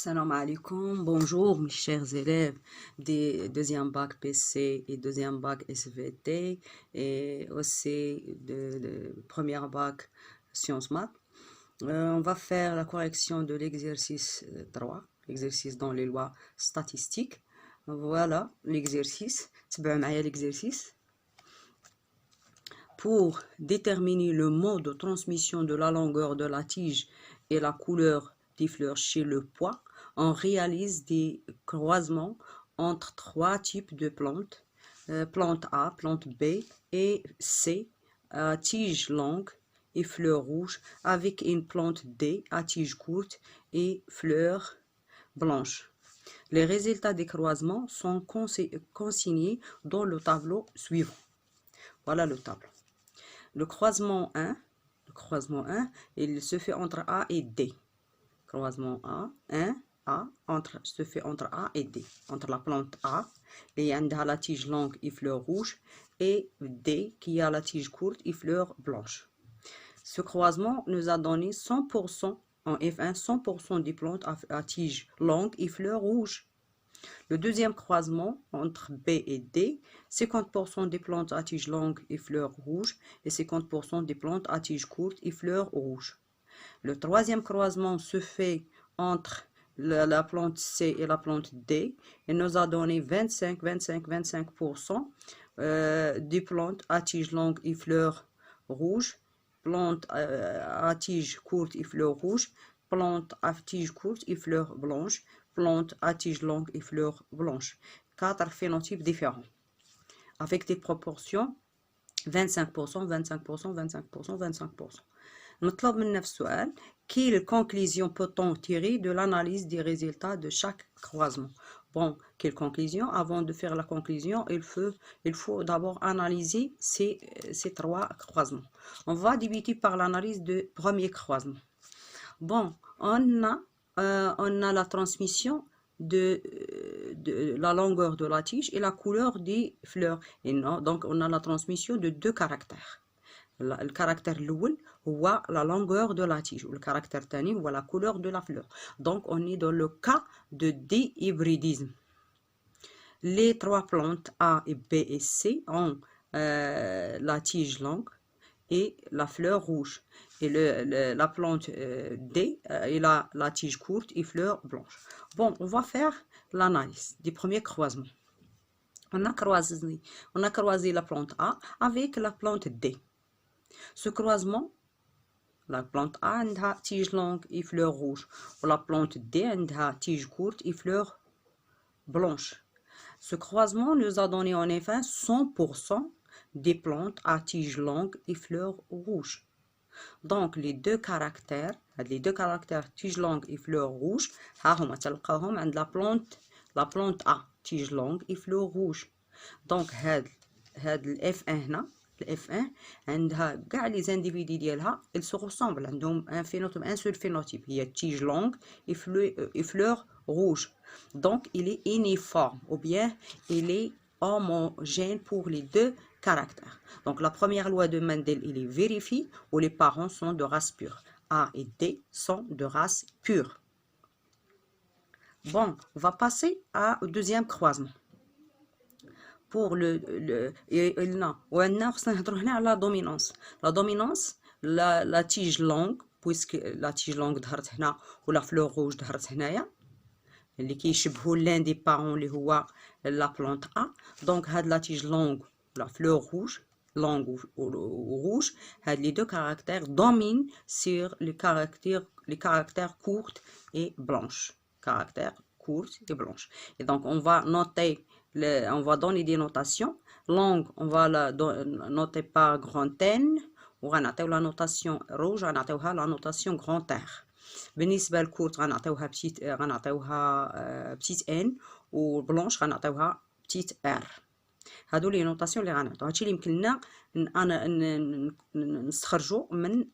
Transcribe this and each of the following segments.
Salam alaikum, bonjour mes chers élèves des deuxième bac PC et deuxième bac SVT et aussi de première bac sciences maths. On va faire la correction de l'exercice 3, l'exercice dans les lois statistiques. Voilà l'exercice, c'est bien l'exercice. Pour déterminer le mode de transmission de la longueur de la tige et la couleur des fleurs chez le pois, on réalise des croisements entre trois types de plantes, plante A, plante B et C, à tige longue et fleurs rouges, avec une plante D à tige courte et fleurs blanches. Les résultats des croisements sont consignés dans le tableau suivant. Voilà le tableau. Le croisement 1, il se fait entre A et D. Croisement A, 1, A, se fait entre A et D. Entre la plante A, et a la tige longue et fleurs rouges, et D, qui a la tige courte et fleurs blanches. Ce croisement nous a donné 100% en F1, 100% des plantes à tige longue et fleurs rouges. Le deuxième croisement entre B et D, 50% des plantes à tiges longues et fleurs rouges et 50% des plantes à tiges courtes et fleurs rouges. Le troisième croisement se fait entre la plante C et la plante D et nous a donné 25% des plantes à tiges longues et fleurs rouges, plantes à tiges courtes et fleurs rouges, plantes à tiges courtes et fleurs blanches, plantes à tiges longues et fleurs blanches. 4 phénotypes différents, avec des proportions 25%, 25%, 25%, 25%. نطلب منا في السؤال quelle conclusion peut-on tirer de l'analyse des résultats de chaque croisement? Bon, quelle conclusion? Avant de faire la conclusion, il faut d'abord analyser ces trois croisements. On va débuter par l'analyse du premier croisement. Bon, on a la transmission de la longueur de la tige et la couleur des fleurs. Et non, donc, on a la transmission de deux caractères. Le caractère الأول هو la longueur de la tige. Le caractère الثاني هو la couleur de la fleur. Donc, on est dans le cas de dihybridisme. Les trois plantes A, et B et C ont la tige longue et la fleur rouge. Et la plante D, il a la tige courte et fleur blanche. Bon, on va faire l'analyse des premiers croisements. On a croisé la plante A avec la plante D. Ce croisement, la plante A a tige longue et fleurs rouges, ou la plante D a tige courte et fleurs blanches. Ce croisement nous a donné en effet 100% des plantes à tige longue et fleurs rouges. Donc les deux caractères tige longue et fleurs rouges, la plante A tige longue et fleurs rouges. Donc F1 هنا F1 عندها كاع لي زانديفيدي ديالها ils se ressemblent, عندهم un seul phénotype, هي tige longue et fleurs rouges. Donc il est uniforme ou bien il est homogène pour les deux caractères. Donc la première loi de Mendel, il est vérifié où les parents sont de race pure. A et D sont de race pure. Bon, on va passer au deuxième croisement. Pour la dominance. La dominance, la tige longue, puisque la tige longue ظهرت هنا ou la fleur rouge ظهرت هنايا اللي كيشبهوا l'un des parents اللي هو la plante A. Donc هاد la tige longue, la fleur rouge, longue ou rouge, les deux caractères dominent sur les caractères courts et blanches. Caractères courts et blanches. Et donc on va noter, on va donner des notations. Longue, on va la noter par grand N. وغنعطيو la notation rouge, غنعطيوها la notation grand R. بالنسبة للكورت غنعطيوها بتيت ان وبلونش غنعطيوها بتيت ار. هادو لي نوطاسيون اللي غنعطيو. هادشي اللي يمكن لنا نستخرجو من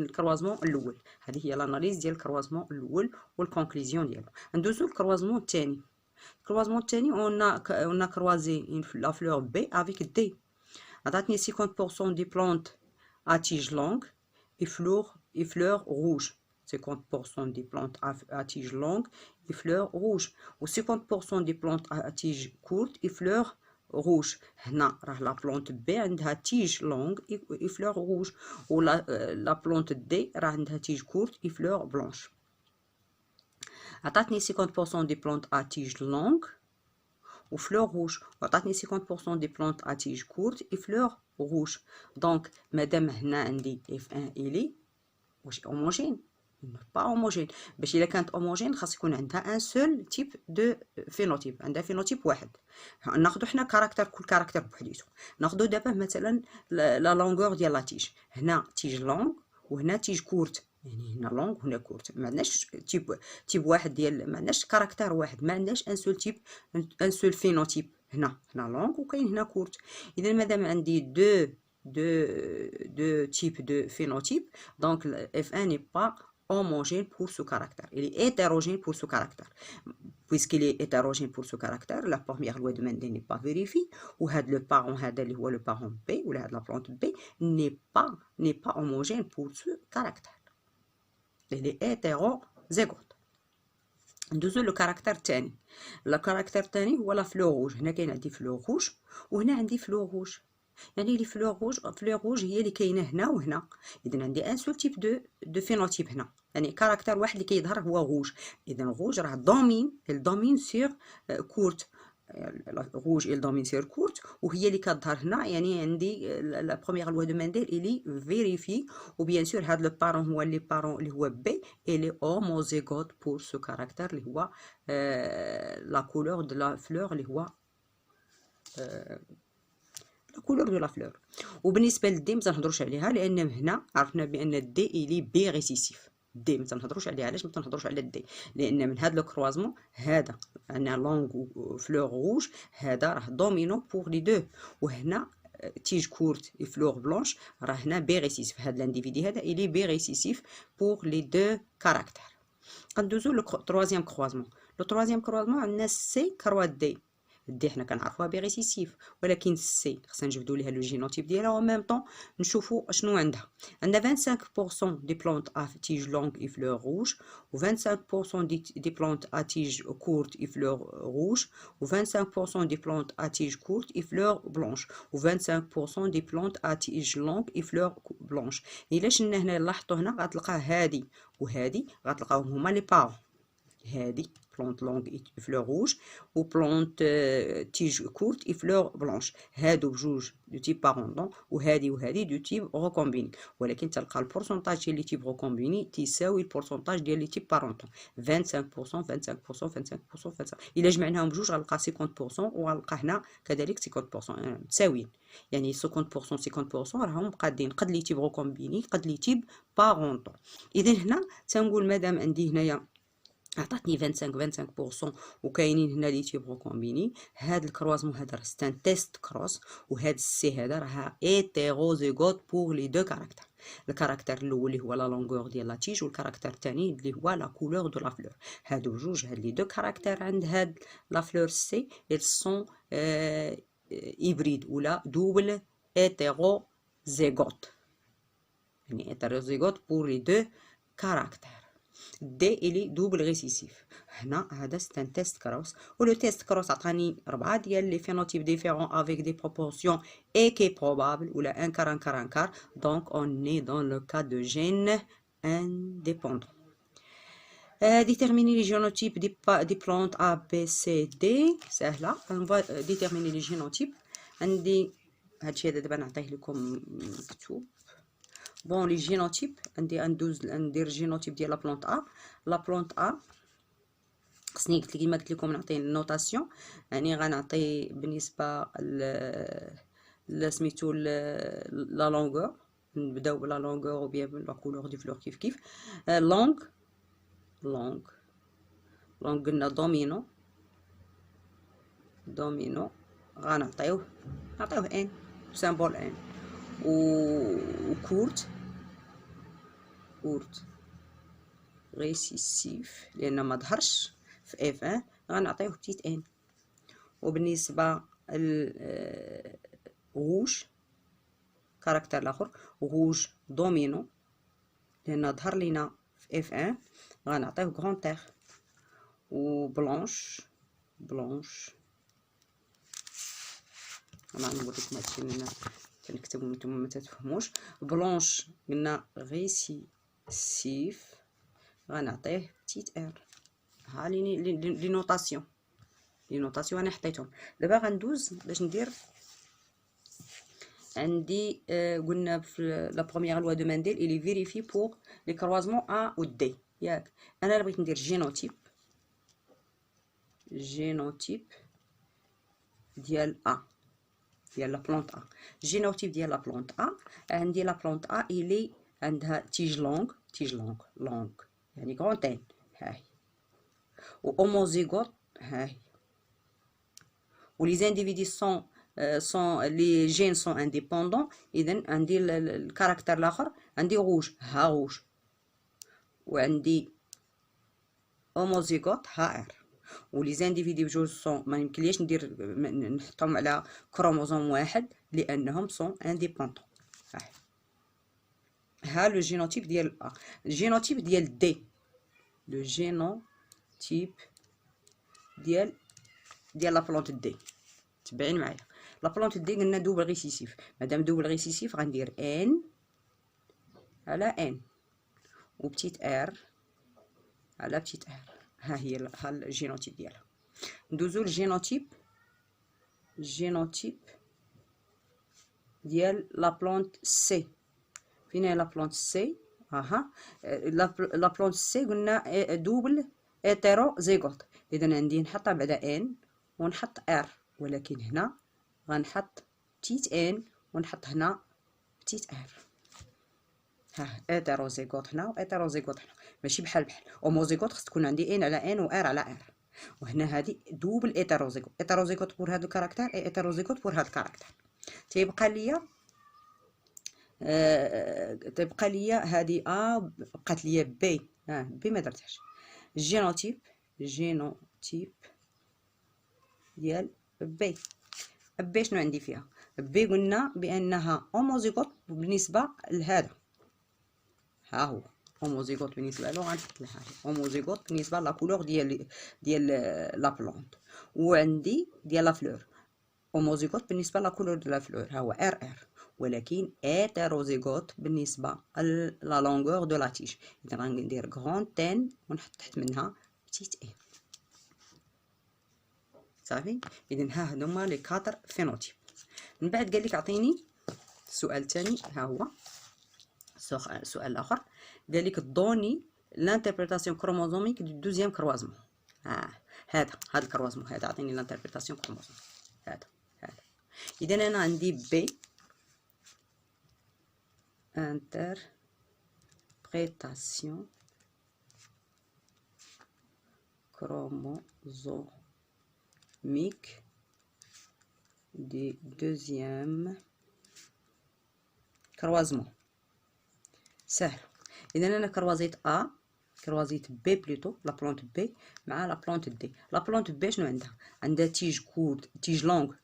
الكروازمون الاول. هذه هي لاناليز ديال الكروازمون الاول والكونكليزيون ديالو. ندوزو للكروازمون الثاني. الكروازمون الثاني on a croisé la fleur B avec D. عطاتني 50% des plantes à tige longue et fleurs rouges. 50% des plantes à tiges longues et fleurs rouges, ou 50% des plantes à tiges courtes et fleurs rouges. هنا راه la plante B عندها tige longue et fleurs rouges, ou la plante D راه عندها tige courte et fleurs blanches. عطاتني 50% des plantes à tige longue ou fleurs rouges, وعطاتني 50% des plantes à tige courte et fleurs rouges. Donc مادام هنا عندي F1 إلي واش homogène؟ pas homogène. باش إلا كانت homogène خاص يكون عندها ان سول تيب دو فينوتيب، عندها فينوتيب واحد. ناخدو حنا كاركتر، كل كاركتر بوحديتو. ناخدو دابا مثلا لا لونغور ديال لا تيج، هنا تيج لونغ وهنا تيج كورت، يعني هنا لونغ وهنا كورت. ما عندناش تيب واحد ديال، ما عندناش كاركتر واحد، ما عندناش ان سول تيب، ان سول فينوتيب. هنا لونغ وكاين هنا كورت. اذا مادام عندي deux types de phénotypes, donc F1 n'est pas homogène pour ce caractère, il est hétérogène pour ce caractère. Puisqu'il est hétérogène pour ce caractère, la première loi de Mendel n'est pas vérifiée, ou le parent le parent B, ou la plante B n'est pas homogène pour ce caractère. Il est hétérozygote. ندوزو لو كاركتر الثاني. لو كاركتر الثاني هو لا فلور روج. هنا كاين عندي فلور روج وهنا عندي فلور روج، يعني لي فلور روج هي اللي كاينه هنا وهنا. اذا عندي ان سول تيب دو فينوتيب هنا، يعني كاركتر واحد اللي كيظهر هو روج. اذا روج راه دومين سيغ كورت، روج il domine sur courte، وهي اللي كتظهر هنا. يعني عندي لا بروميير لوا دو مندل الي فيريفي، وبيان سور هاد لو بارون هو لي بارون اللي هو بي الي هوموزيغوت بور سو كاركتر اللي هو لا كولور دو لا فلور اللي هو لا كولور دو لا فلور. وبالنسبه للدي ما تنهضروش عليها، لان هنا عرفنا بان الدي الي بي ريسيسيف. دي ما تنهضروش عليها. علاش ما تنهضروش على الدي؟ لان من هذا لو كروازمون هذا عندنا لونغ فلور روج، هذا راه دومينون بوغ لي دو، وهنا تيج كورت اي فلور بلونش راه هنا بي ريسيسيف. هذا الانديفيدي هذا الي بي ريسيسيف بوغ لي دو كاركتر. غندوزو لو تروازيام كروازمون. لو تروازيام كروازمون عندنا سي كروا دي. دي حنا كنعرفوها بي ريسيسيف، ولكن السي خصنا نجبدو ليها لو جينوتيب ديالها و ميم طون نشوفو شنو عندها. عندنا 25% دي بلونت ا تيج لونغ اي فلور روج، و 25% دي بلونت ا تيج كورت اي فلور روج، و 25% دي بلونت ا تيج كورت اي فلور بلونش، و 25% دي بلونت ا تيج لونغ اي فلور بلونش. الا شلنا هنا لاحظتوا هنا غتلقاه هادي وهادي غتلقاوهم هما لي بارون. هادي plante longue et fleurs rouges ou plante tige courte et fleurs blanches. هادو بجوج دو تيب باروندون وهادي دو تيب ريكومبيني، ولكن تلقى البورسونتاج ديال لي تيب ريكومبيني تيساوي البورسونتاج ديال لي تيب باروندون 25% 25%. الا جمعناهم بجوج غنلقى 50% وغنلقى هنا كذلك 50% متساويين، يعني 50% 50% راهم قادين قد لي تيب ريكومبيني قد لي تيب باروندون. اذا هنا تنقول مادام عندي هنايا عطاتني 25% وكاينين هنا لي تيب ريكومبيني، هاد الكروازمون هذا راه ستان تيست كروس، وهاد السي هذا راه هيتيروزيغوت بوغ لي دو كاركتر. الكاركتر الاول اللي هو لا لونغور ديال لا تيج، والكاركتر الثاني اللي هو لا كولور دو لا فلور. هادو بجوج هاد لي دو كاركتر عند هاد لا فلور سي ils sont hybrides ولا دوبل هيتيروزيغوت، يعني هيتيروزيغوت بوغ لي دو كاركتر. دي الي دوبل ريسيسيف. هنا هذا سي ان تيست كروس، ولو تيست كروس عطاني 4 ديال لي فينوتيب ديفيرون افيك دي بروبورسيون ايكي بروبابل ولا ان كار ان كار ان كار. دونك اون ني دون لو كا دو جين انديبوندون. déterminer les génotypes des plantes A, B, C, D سهلة. on va déterminer les génotypes. عندي هادشي هذا دابا نعطيه لكم مكتوب. بون لي جينوتيب عندي ندير الجينوتيب ديال لا بلونط ا. لا بلونط ا خصني كيما قلت لكم نعطي النوتاسيون، يعني غنعطي بالنسبه سميتو لا لونغور. نبداو بلا لونغور او بيان لا كولور دي فلور كيف لونغ قلنا دومينو غنعطيوه ان سامبول ان، و كورت ريسيسيف لان ما ظهرش في اف 1 غنعطيوه بتيت ان. وبالنسبه روج كاركتر الاخر روج دومينو لان ظهر لينا في اف ان غنعطيه غران تيغ. و بلونش انا نوريكم هادشي اللي انا كنكتبو نتوما متتفهموش. بلونش قلنا ريسيسيف غنعطيه بتيت ار. ها لي نوطاسيون انا حطيتهم. دابا غندوز باش ندير عندي قلنا في لا بروميير لوا دو مانديل الي فيريفي بور لي كروازمون ا و دي ياك. انا بغيت ندير جينوتيب ديال ا ديال لا بلونط ا. جينوتيب ديال لا بلونط ا عندي لا بلونط ا الي عندها تيج لونغ يعني غونتين هاهي و اوموزيغوت هاهي و لي زانديفيدي سون لي جين سون انديبوندون. اذا عندي الكاركتر الاخر عندي روج ها روج وعندي اوموزيغوت ها ار. ولي زانديفيدي بجوج سون ما يمكنليش ندير نحطهم على كروموزوم واحد لانهم سون انديبوندون. ها لو جينوتيب ديال ا. الجينوتيب ديال دي لو جينوتيب ديال لا بلونط دي. تبعين معايا لا بلونط دي قلنا دوبل ريسيسيف. مادام دوبل ريسيسيف غندير ان على ان و بتيت ار على بتيت ار. ها هي ها الجينوتيب ديالها. ندوزو للجينوتيب ديال لا بلونط سي. فين هي لا بلونط سي؟ اها لا بلونط سي قلنا دوبل ايتيرو زيغوت. اذا عندي نحطها بعد ان ونحط ار، ولكن هنا غنحط بتيت ان ونحط هنا بتيت ار. ها ايتيروزيغوت هنا وايتيروزيغوت هنا ماشي بحال اوموزيغوت خص تكون عندي ان على ان و ار على ار. وهنا هادي دوبل ايتيروزيغوت بور هاد الكاركتير اي ايتيروزيغوت بور هاد الكاركتير. تيبقى ليا هادي ا بقات ليا بي. بي ما درتهاش. الجينوتيب ديال بي شنو عندي فيها؟ بي قلنا بانها اوموزيغوت بالنسبه لهذا. ها هو اوموزيغوت بالنسبه له غنحط لها اوموزيغوت بالنسبه لا كولور ديال لا بلونط. وعندي ديال لا فلور اوموزيغوت بالنسبه لا كولور ديال لا فلور ها هو ار. ولكن ايتيروزيغوت بالنسبه لا لونغور دو لا تيج. اذا غندير غران تين ونحط تحت منها بتيت ان. صافي. اذا ها هما لي 4 فينوتيب. من بعد قال لك اعطيني السؤال الثاني. ها هو السؤال الاخر قال لك دوني لانتربريتاسيون كروموزوميك دو دوزيام كروازمون. هذا الكروازمون هذا عطيني لانتربريتاسيون كروموزوميك هذا. اذا انا عندي بي انتربريتاسيون كروموزوميك دي دوزيام كروازمون. سهل. اذا انا كروازيت بي بلوتو لا بلونط بي مع لا بلونط دي. لا بلونط بي شنو عندها تيج كورت تيج لونغ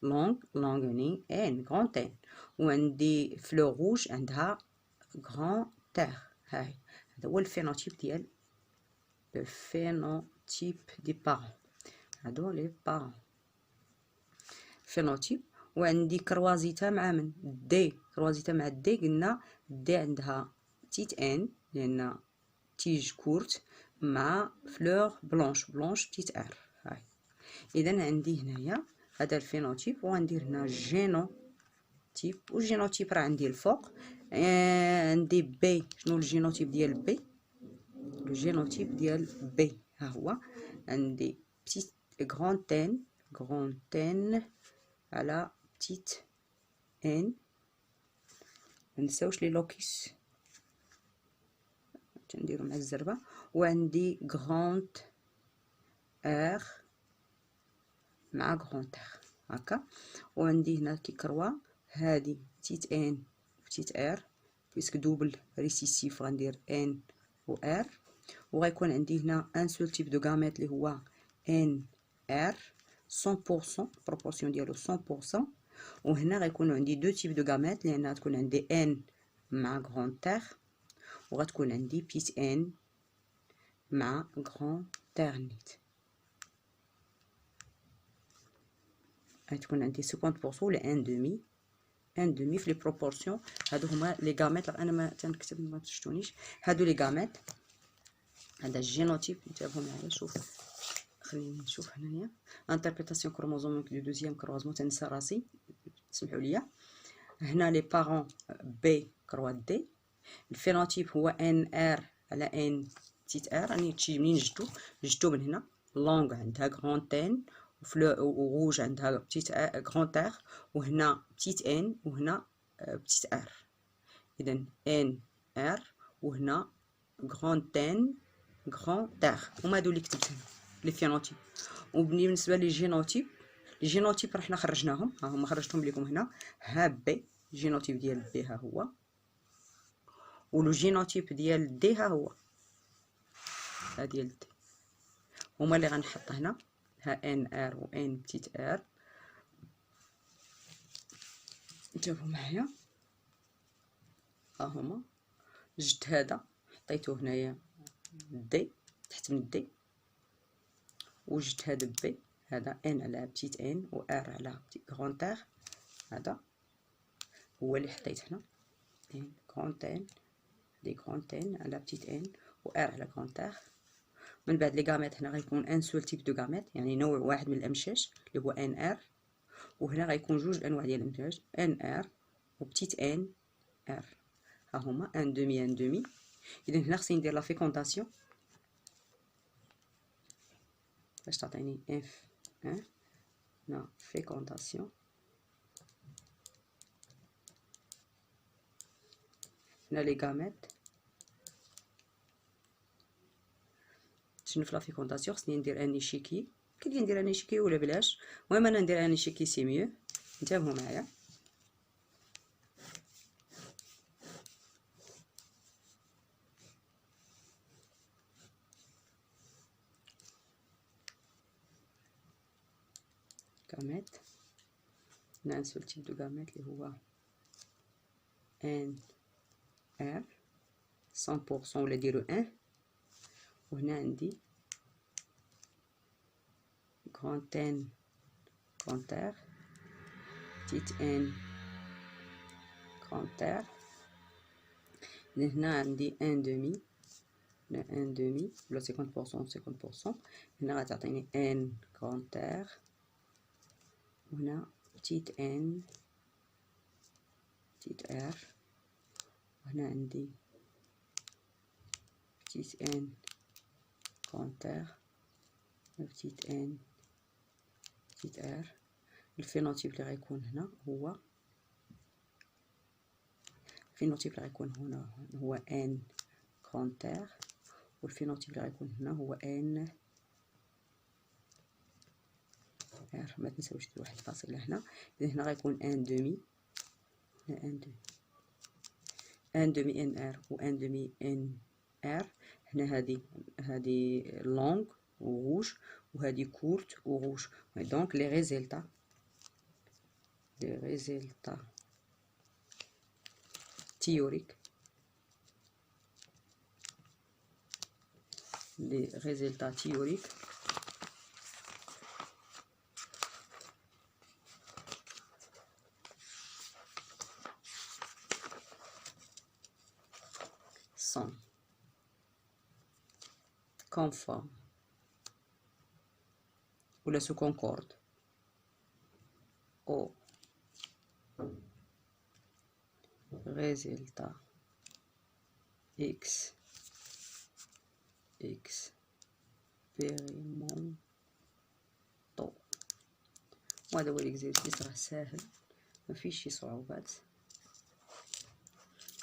يعني ان غران تين. وعندي فلور روج عندها غران تيغ. هاي هذا هو الفينوتيب ديال دي بارون. هادو لي بارون فينوتيب. وعندي كروازيتا مع من كروازيتا مع دي قلنا دي عندها بتيت ان لان تيج كورت مع فلور بلونش بتيت ار. هاي اذا عندي هنايا هذا الفينوتيب وغندير هنا جينوتيب. والجينوتيب راه عندي الفوق. عندي بي. شنو الجينوتيب ديال بي؟ الجينوتيب ديال بي ها هو عندي بتيت غران تين على بتيت ان. منساوش لي لوكيس نديرو مع الزربه. وعندي غراند ار مع غراند ار هكا. وعندي هنا كي كروا هادي بتيت ان بتيت ار بيسك دوبل ريسيسيف غندير ان و ار. وغيكون عندي هنا ان سول تيب دو غاميت اللي هو ان ار 100% بروبورسيون ديالو 100%. وهنا غيكونوا عندي دو تيب دو غاميت لان غتكون عندي ان مع غراند ار وغتكون عندي بيت ان مع غران-تير نيت. غتكون عندي 50% ولا 1/2 في لي بروبورسيون. هادو هما لي غاميت. انا ما تنكتب ما تشتونيش. هادو لي غاميت. هذا الجينوتيب نتابعو معايا. شوف خليني نشوف هنايا انتربريتاسيون كروموزوميك دو دوزيام كروازمون. تنسى راسي سمحوا لي. هنا لي بارون بي كروات دي. الفينوتيب هو ان ار على ان بتيت ار. راني تجي منين جبتو من هنا. لونغ عندها غران-تين وروج عندها بتيت غران-تير، وهنا بتيت ان وهنا بتيت ار. اذا ان ار وهنا غران-تين غران-تير. هما هادو اللي كتبت هنا لي فينوتيب. وبالنسبه لي جينوتيب، لي جينوتيب راه حنا خرجناهم. ها هما خرجتهم لكم هنا. ها بي جينوتيب ديال بي ها هو، ولو جينوتيب ديال دي ها هو. ها ديال دي هما اللي غنحط هنا. ها ان ار و ان بتيت ار. انتبهوا معايا. ها هما جبت هذا حطيتو هنايا دي تحت من دي، وجدت هذا بي. هذا ان على بتيت ان و ار على غران-تير. هذا هو اللي حطيت هنا. ان غران-تين دي غران-تين على بتيت ان و ار على غران-تير. من بعد لي غاميت هنا غيكون ان سول تيب دو غاميت، يعني نوع واحد من الامشاج اللي هو ان ار. وهنا غيكون جوج انواع ديال الامشاج، ان ار و بتيت ان ار. ها هما ان دومي ان دومي. اذا هنا خصني ندير لا فيكونداسيون باش تعطيني اف ان. هنا فيكونداسيون. هنا لي غاميت. شنو في لا فيكونداسيون خصني ندير ان ايشيكي. كيدير ندير ان ايشيكي ولا بلاش؟ المهم انا ندير ان ايشيكي سي ميو. انتبهوا معايا. غاميت. هنا ان سول تيب دو غاميت اللي هو ان ار 100% ولا ديرو ان. وهنا عندي غران-تين غران-تير بتيت ان غران-تير. هنا عندي ان دومي. هنا ان دومي ولا 50% 50%. هنا غتعطيني ان غران-تير وهنا بتيت ان بتيت ار. وهنا عندي بتيت ان غران-تير بتيت ان بتيت ار. الفينوتيب اللي غيكون هنا هو الفينوتيب اللي غيكون هنا هو ان غران-تير، والفينوتيب اللي غيكون هنا هو ان ار. ما تنساوش ديروا واحد الفاصله هنا. اذا هنا غيكون ان دومي. هنا ان دومي ان دومي ان ار و ان دومي ان ار. هنا هادي لونغ وروج وهادي كورت وروج. دونك لي ريزلتا théoriques sont conformes ou se concordent aux résultats expérimentaux. وهذا هو الاكزرسيس. راه ساهل ما فيش شي صعوبات.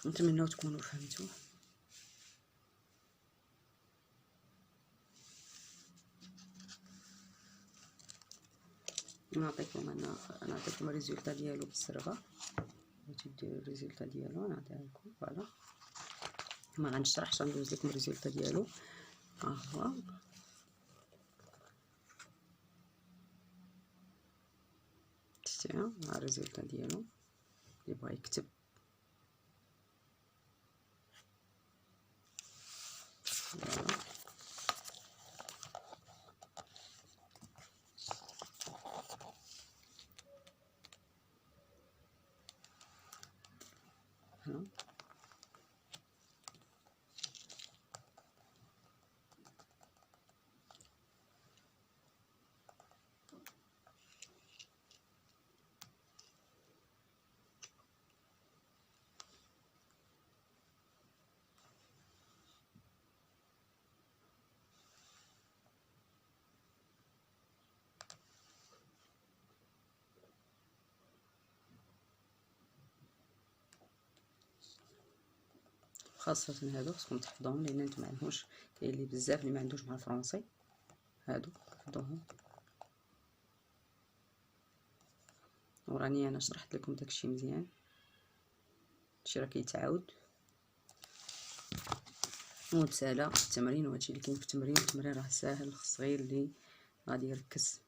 نتمنى تكونوا فهمتوا. نعطيكم نعطيكم الريزولتا ديالو بالسربه. بغيتو ديروا الريزولتا ديالو نعطيها لكم. فوالا ما غنشرحش، غندوز لكم الريزولتا ديالو. ها هو شتي مع الريزولتا ديالو. اللي بغا يكتب فوالا هنا. خاصة هادو خصكم تحفظوهم لان نتوما معندهمش، كاين اللي بزاف اللي ما عندوش مع الفرنسي، هادو حفظوهم. وراني انا شرحت لكم داكشي مزيان، هادشي راه كيتعاود ومتسالى التمرين، وهادشي اللي كاين في التمرين. التمرين راه ساهل، خص غير اللي غادي يركز.